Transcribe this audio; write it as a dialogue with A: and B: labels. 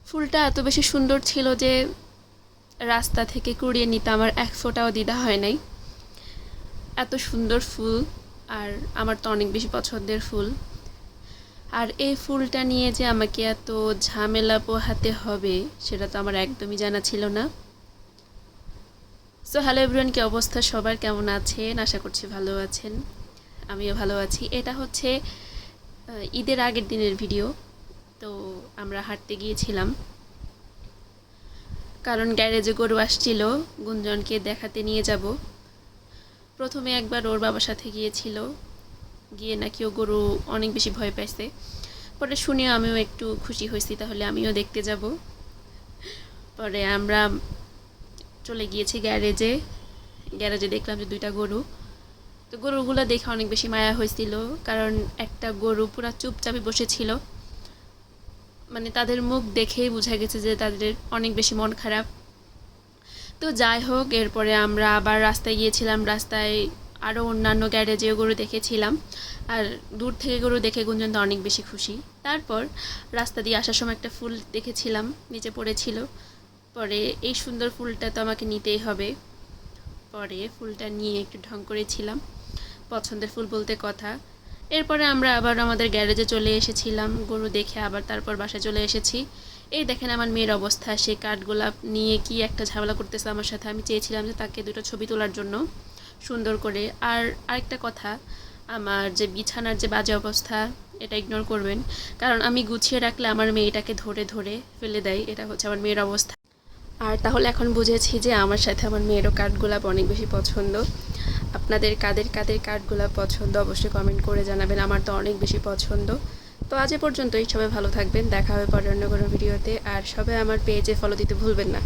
A: ফুলটা এত বেশি সুন্দর ছিল যে রাস্তা থেকে কুড়িয়ে নিতে আমার এক ফোঁটাও দ্বিধা হয় নাই। এত সুন্দর ফুল, আর আমার তো অনেক বেশি পছন্দের ফুল। আর এই ফুলটা নিয়ে যে আমাকে এত ঝামেলা পোহাতে হবে সেটা তো আমার একদমই জানা ছিল না। সো হ্যালো এভরিওয়ান, কি অবস্থা সবার, কেমন আছেন? আশা করছি ভালো আছেন, আমিও ভালো আছি। এটা হচ্ছে ঈদের আগের দিনের ভিডিও। তো আমরা হাঁটতে গিয়েছিলাম, কারণ গ্যারেজে গরু আসছিল, গুঞ্জনকে দেখাতে নিয়ে যাব। প্রথমে একবার ওর বাবার সাথে গিয়েছিল, গিয়ে নাকি ও গরু অনেক বেশি ভয় পাইছে। পরে শুনেও আমিও একটু খুশি হয়েছি, তাহলে আমিও দেখতে যাব। পরে আমরা চলে গিয়েছি গ্যারেজে। গ্যারেজে দেখলাম যে 2টা গরু। তো গরুগুলো দেখে অনেক বেশি মায়া হয়েছিল, কারণ একটা গরু পুরা চুপচাপে বসেছিল, মানে তাদের মুখ দেখেই বোঝা গেছে যে তাদের অনেক বেশি মন খারাপ। তো যাই হোক, এরপরে আমরা আবার রাস্তায় গিয়েছিলাম। রাস্তায় আরও অন্যান্য গ্যারেজেও গরু দেখেছিলাম, আর দূর থেকে গরু দেখে গুঞ্জন তো অনেক বেশি খুশি। তারপর রাস্তা দিয়ে আসার সময় একটা ফুল দেখেছিলাম, নিচে পড়েছিল। পরে এই সুন্দর ফুলটা তো আমাকে নিতেই হবে। পরে ফুলটা নিয়ে একটু ঢং করেছিলাম, পছন্দের ফুল বলতে কথা। এরপরে আমরা আবার আমাদের গ্যারেজে চলে এসেছিলাম, গরু দেখে আবার তারপর বাসায় চলে এসেছি। এই দেখেন আমার মেয়ের অবস্থা, সে কাঠগোলাপ নিয়ে কি একটা ঝামেলা করতেছে আমার সাথে। আমি চেয়েছিলাম যে তাকে 2টো ছবি তোলার জন্য সুন্দর করে। আর আরেকটা কথা, আমার যে বিছানার যে বাজে অবস্থা, এটা ইগনোর করবেন, কারণ আমি গুছিয়ে রাখলে আমার মেয়েটাকে ধরে ধরে ফেলে দেয়। এটা হচ্ছে আমার মেয়ের অবস্থা। আর তাহলে এখন বুঝেছি যে আমার সাথে আমার মেয়েরও কাঠগোলাপ অনেক বেশি পছন্দ। আপনাদের কাদের কাদের কাঠগোলাপ পছন্দ অবশ্যই কমেন্ট করে জানাবেন, আমার তো অনেক বেশি পছন্দ। তো আজ এ পর্যন্তই, সবাই ভালো থাকবেন, দেখা হবে পরে অন্য কোনো ভিডিওতে। আর সবাই আমার পেজে ফলো দিতে ভুলবেন না।